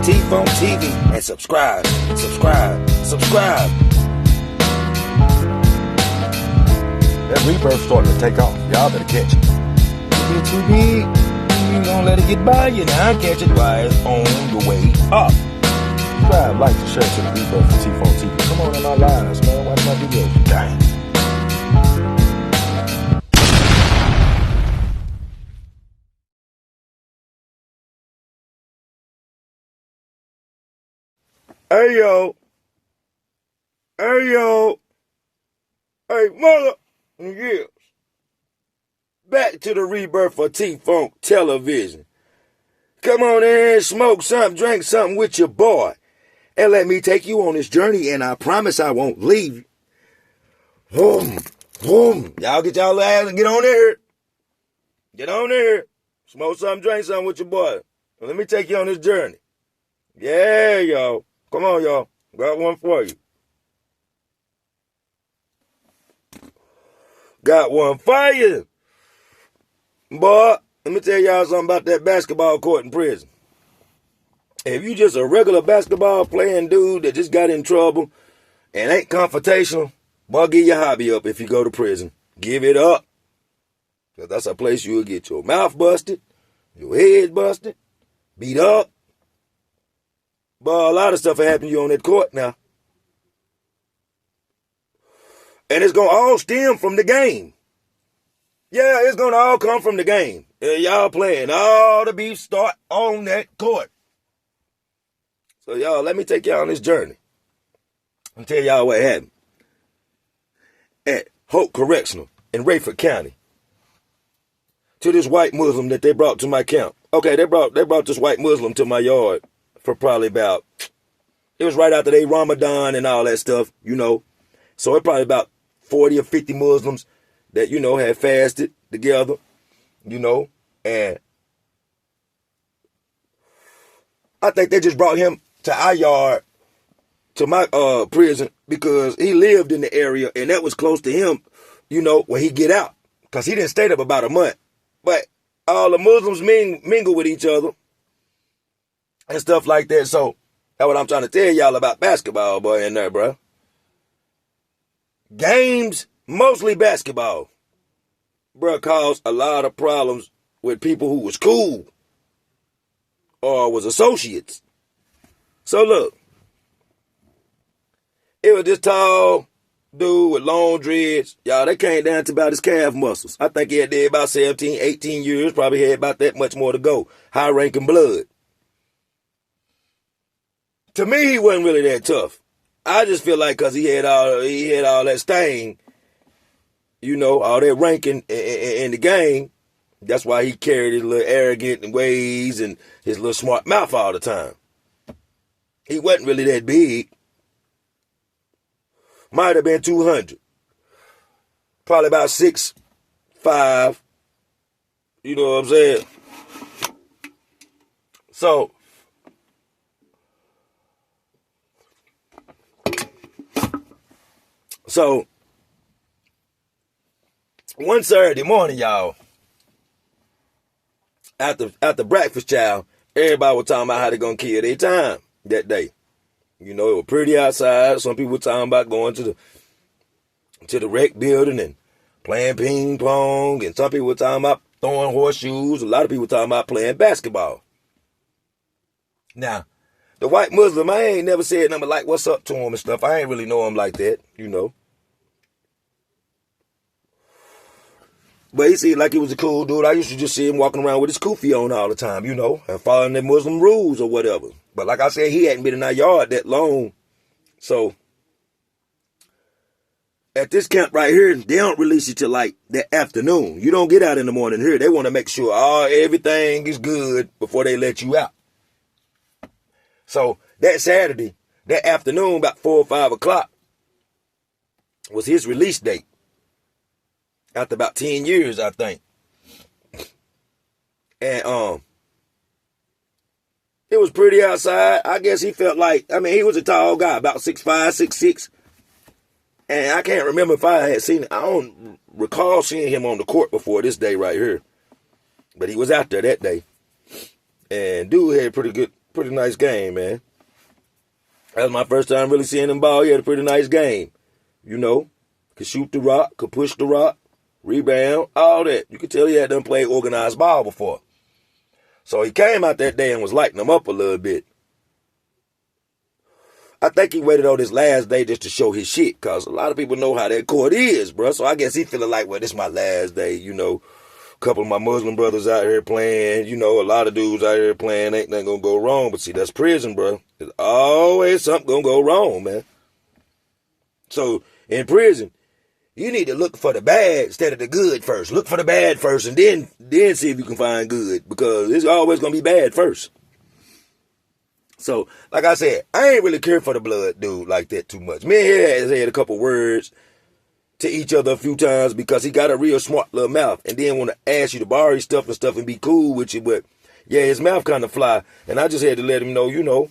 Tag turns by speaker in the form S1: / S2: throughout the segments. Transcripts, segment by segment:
S1: T-Funk TV and subscribe.
S2: That rebirth starting to take off. Y'all better catch it.
S1: If it's too big, you gonna let it get by you. Now catch it while it's on the way up.
S2: Subscribe, like, and share to the rebirth for T-Funk TV. Come on in my lives, man. Watch my videos. Dang.
S1: Hey yo, hey mother, yes. Back to the rebirth for T-Funk Television. Come on in and smoke something, drink something with your boy, and let me take you on this journey, and I promise I won't leave you. Y'all get y'all ass and get on there. Get on there. Smoke something, drink something with your boy. Let me take you on this journey. Yeah, y'all. Come on, y'all. Got one for you. Got one for you. Boy, let me tell y'all something about that basketball court in prison. If you just a regular basketball playing dude that just got in trouble and ain't confrontational, boy, give your hobby up if you go to prison. Give it up. Because that's a place you'll get your mouth busted, your head busted, beat up. But a lot of stuff will happen to you on that court now. And it's going to all stem from the game. Yeah, it's going to all come from the game. Y'all playing. All the beef start on that court. So y'all, let me take y'all on this journey. And tell y'all what happened. At Hope Correctional in Rayford County. To this white Muslim that they brought to my camp. Okay, they brought this white Muslim to my yard. For probably about, it was right after they Ramadan and all that stuff, you know. So it probably about 40 or 50 Muslims that, you know, had fasted together, you know. And I think they just brought him to our yard, to my prison, because he lived in the area and that was close to him, you know, when he get out. Because he didn't stay there about a month. But all the Muslims mingle with each other. And stuff like that. So that's what I'm trying to tell y'all about basketball, boy, in there, bro. Games, mostly basketball, bro, caused a lot of problems with people who was cool or was associates. So look, it was this tall dude with long dreads. Y'all, they came down to about his calf muscles. I think he had did about 17, 18 years, probably had about that much more to go. High ranking blood. To me, he wasn't really that tough. I just feel like because he had all that stain, you know, all that ranking in the game, that's why he carried his little arrogant ways and his little smart mouth all the time. He wasn't really that big. Might have been 200. Probably about 6'5". You know what I'm saying? So, one Saturday morning, y'all, after breakfast, child, everybody was talking about how they gonna kill their time that day. You know, it was pretty outside. Some people were talking about going to the rec building and playing ping pong, and some people were talking about throwing horseshoes. A lot of people were talking about playing basketball. Now, the white Muslim, I ain't never said nothing like what's up to him and stuff. I ain't really know him like that, you know. But he seemed like he was a cool dude. I used to just see him walking around with his kufi on all the time, you know, and following the Muslim rules or whatever. But like I said, he hadn't been in our yard that long. So at this camp right here, they don't release you till like that afternoon. You don't get out in the morning here. They want to make sure everything is good before they let you out. So that Saturday, that afternoon, about 4 or 5 o'clock, was his release date. After about 10 years, I think. And it was pretty outside. I guess he felt like, he was a tall guy, about 6'5", 6'6". And I can't remember if I had seen it. I don't recall seeing him on the court before this day right here. But he was out there that day. And dude had pretty good Pretty nice game, man. That was my first time really seeing him ball. He had a pretty nice game. You know, could shoot the rock, could push the rock, rebound, all that. You could tell he had done played organized ball before. So he came out that day and was lighting them up a little bit. I think he waited on this last day just to show his shit, because a lot of people know how that court is, bro. So I guess he feeling like, well, this is my last day, you know. A couple of my Muslim brothers out here playing, you know, a lot of dudes out here playing, ain't nothing gonna go wrong. But see, that's prison, bro. There's always something gonna go wrong, man. So in prison, you need to look for the bad instead of the good first. Look for the bad first and then see if you can find good, because it's always gonna be bad first. So, like I said, I ain't really care for the blood dude like that too much. Me and he has had a couple words to each other a few times because he got a real smart little mouth and then want to ask you to borrow his stuff and be cool with you. But, yeah, his mouth kind of fly. And I just had to let him know, you know,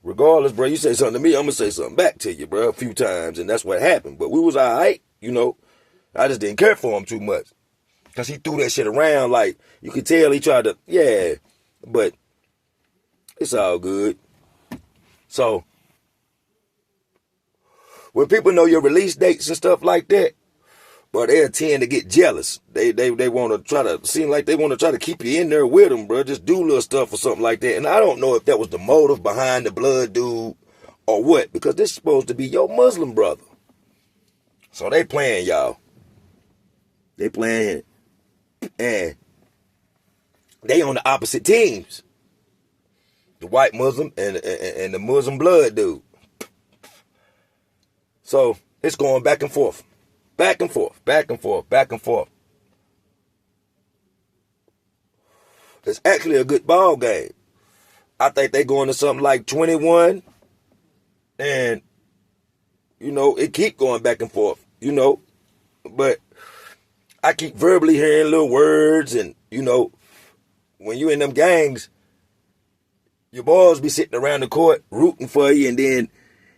S1: regardless, bro, you say something to me, I'm going to say something back to you, bro, a few times. And that's what happened. But we was all right, you know. I just didn't care for him too much because he threw that shit around like you could tell he tried to, yeah. But it's all good. So, when people know your release dates and stuff like that, bro, they'll tend to get jealous. They want to try to seem like they want to try to keep you in there with them, bro. Just do little stuff or something like that. And I don't know if that was the motive behind the blood dude or what, because this is supposed to be your Muslim brother. So they playing, y'all. They playing, and they on the opposite teams. The white Muslim and the Muslim blood dude. So it's going back and forth. Back and forth, back and forth, back and forth. It's actually a good ball game. I think they going to something like 21. And, you know, it keep going back and forth, you know. But I keep verbally hearing little words and, you know, when you in them gangs, your boys be sitting around the court rooting for you, and then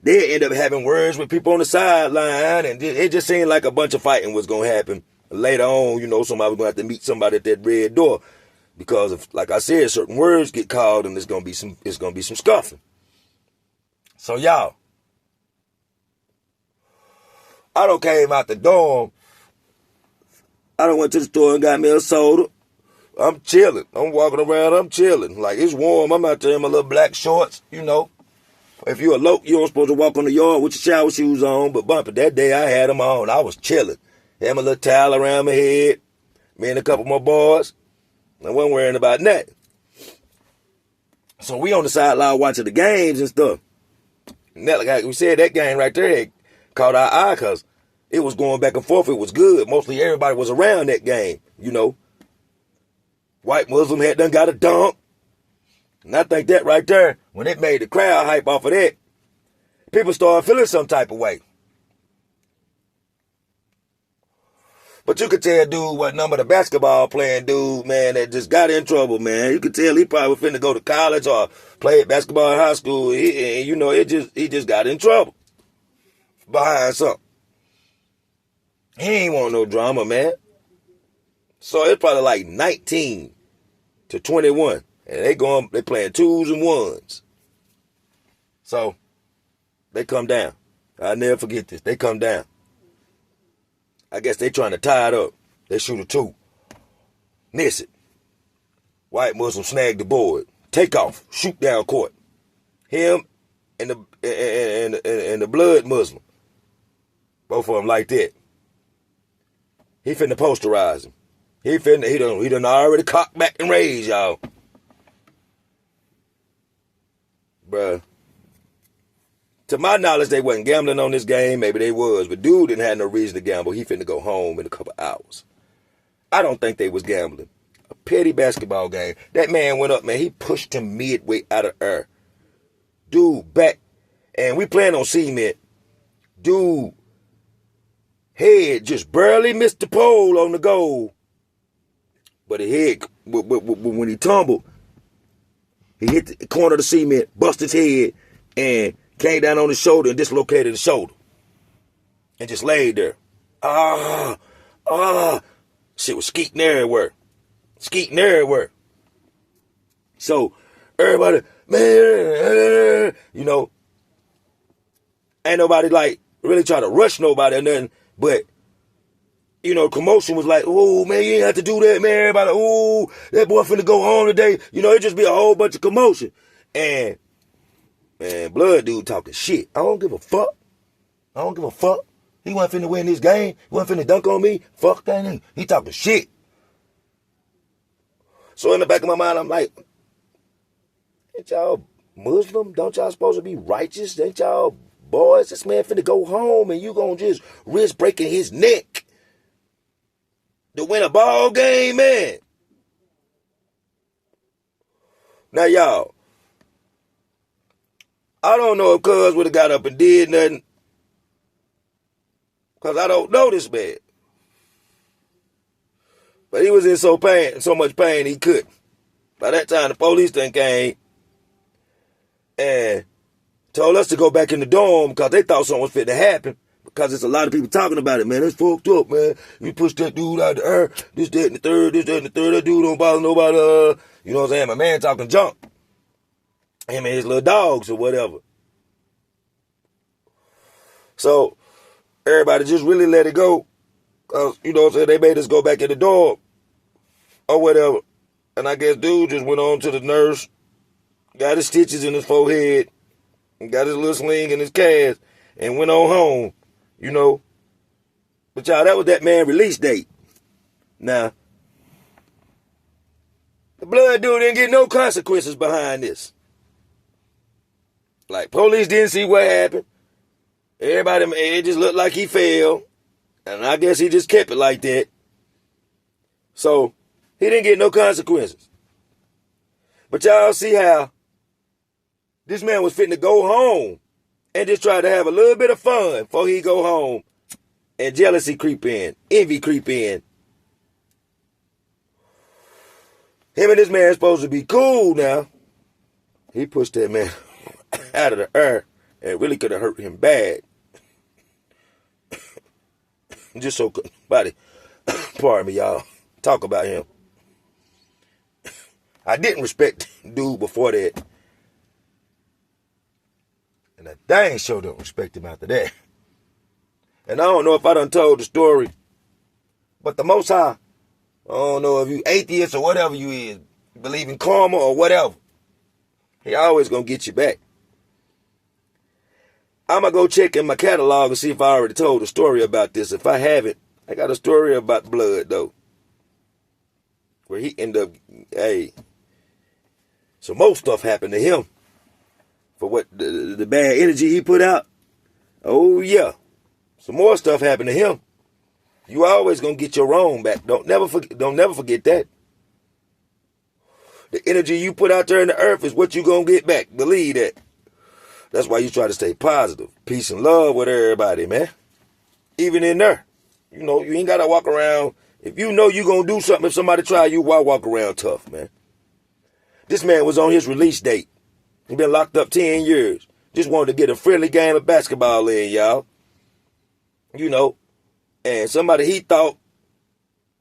S1: they end up having words with people on the sideline, and it just seemed like a bunch of fighting was going to happen. Later on, you know, somebody was going to have to meet somebody at that red door because of, like I said, certain words get called, and it's going to be some scuffling. So y'all, I done came out the dorm. I done went to the store and got me a soda. I'm chilling. I'm walking around. I'm chilling. Like, it's warm. I'm out there in my little black shorts, you know. If you're a loc, you don't supposed to walk on the yard with your shower shoes on. But bumping that day, I had them on. I was chilling. Had my little towel around my head. Me and a couple more boys. I wasn't worrying about nothing. So we on the sideline watching the games and stuff. And that, like we said, that game right there had caught our eye because it was going back and forth. It was good. Mostly everybody was around that game, you know. White Muslim had done got a dunk. And I think that right there, when it made the crowd hype off of that, people started feeling some type of way. But you could tell dude what number the basketball playing dude, man, that just got in trouble, man. You could tell he probably was finna go to college or play basketball in high school. You know, he just got in trouble behind something. He ain't want no drama, man. So it's probably like 19 to 21. And they playing 2s and 1s. So they come down. I'll never forget this. They come down. I guess they trying to tie it up. They shoot a 2. Miss it. White Muslim snag the board. Take off. Shoot down court. Him and the blood Muslim. Both of them like that. He finna posterize him. He done already cocked back and raised, y'all. Bruh. To my knowledge, they wasn't gambling on this game. Maybe they was, but dude didn't have no reason to gamble. He finna go home in a couple hours. I don't think they was gambling. A petty basketball game. That man went up, man. He pushed him midway out of air. Dude back, and we playing on cement. Dude head just barely missed the pole on the goal. But his head, when he tumbled, he hit the corner of the cement, busted his head, and came down on his shoulder and dislocated his shoulder. And just laid there. Shit was skeeting everywhere. So, everybody, man, you know, ain't nobody like really try to rush nobody or nothing, but you know, commotion was like, oh man, you ain't have to do that, man. Everybody, oh, that boy finna go home today. You know, it just be a whole bunch of commotion. And man, Blood dude talking shit. I don't give a fuck. I don't give a fuck. He wasn't finna win this game. He wasn't finna dunk on me. Fuck that nigga. He talking shit. So in the back of my mind, I'm like, ain't y'all Muslim? Don't y'all supposed to be righteous? Ain't y'all boys? This man finna go home and you gonna just risk breaking his neck to win a ball game, man. Now, y'all, I don't know if Cuz would have got up and did nothing, because I don't know this man. But he was in so much pain he couldn't. By that time, the police done came and told us to go back in the dorm because they thought something was fit to happen. Because there's a lot of people talking about it, man. It's fucked up, man. You push that dude out the earth. This, that, and the third. This, that, and the third. That dude don't bother nobody. You know what I'm saying? My man talking junk. Him and his little dogs or whatever. So, everybody just really let it go. Because, you know what I'm saying, they made us go back in the dorm or whatever. And I guess dude just went on to the nurse, got his stitches in his forehead, and got his little sling in his cast, and went on home, you know. But y'all, that was that man release date. Now, the Blood dude didn't get no consequences behind this. Like, police didn't see what happened. Everybody, it just looked like he failed. And I guess he just kept it like that. So, he didn't get no consequences. But y'all see how this man was fitting to go home and just try to have a little bit of fun before he go home. And jealousy creep in. Envy creep in. Him and this man supposed to be cool now. He pushed that man out of the air and really could have hurt him bad. Just so nobody, pardon me, y'all, talk about him. I didn't respect dude before that. And I dang sure don't respect him after that. And I don't know if I done told the story, but the Most High, I don't know if you atheist or whatever you is, believe in karma or whatever, he always gonna get you back. I'm going to go check in my catalog and see if I already told a story about this. If I haven't, I got a story about Blood, though. Where he ended up, some more stuff happened to him. For what, the bad energy he put out. Oh, yeah. Some more stuff happened to him. You always going to get your own back. Don't never forget that. The energy you put out there in the earth is what you going to get back. Believe that. That's why you try to stay positive. Peace and love with everybody, man. Even in there. You know, you ain't got to walk around. If you know you going to do something, if somebody try you, why walk around tough, man? This man was on his release date. He been locked up 10 years. Just wanted to get a friendly game of basketball in, y'all. You know. And somebody he thought,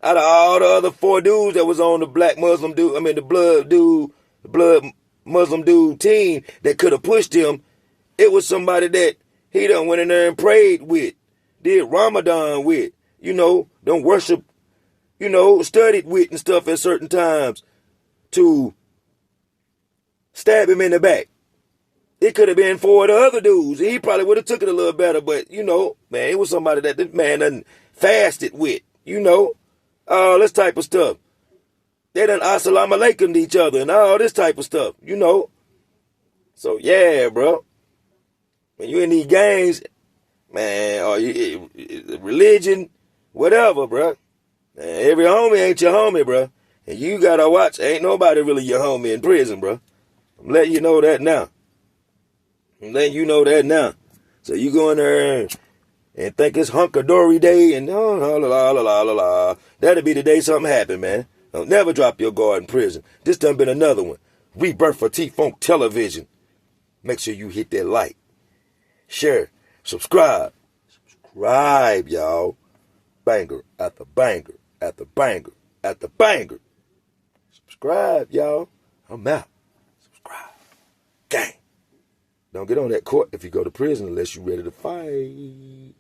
S1: out of all the other 4 dudes that was on the black Muslim dude, the blood Muslim dude team that could have pushed him, it was somebody that he done went in there and prayed with, did Ramadan with, you know, done worship, you know, studied with and stuff at certain times to stab him in the back. It could have been 4 of the other dudes. He probably would have took it a little better, but, you know, man, it was somebody that this man done fasted with, you know, all this type of stuff. They done assalamu alaikum to each other and all this type of stuff, you know. So, yeah, bro. When you in these gangs, man, or religion, whatever, bro. Man, every homie ain't your homie, bro. And you got to watch. Ain't nobody really your homie in prison, bro. I'm letting you know that now. I'm letting you know that now. So you go in there and think it's hunky-dory day and la la la la la la. That'll be the day something happen, man. Don't never drop your guard in prison. This done been another one. Rebirth for T-Funk Television. Make sure you hit that like, share, subscribe. Subscribe, y'all. Banger after banger after banger after banger. Subscribe, y'all. I'm out. Subscribe. Don't get on that court if you go to prison unless you're ready to fight.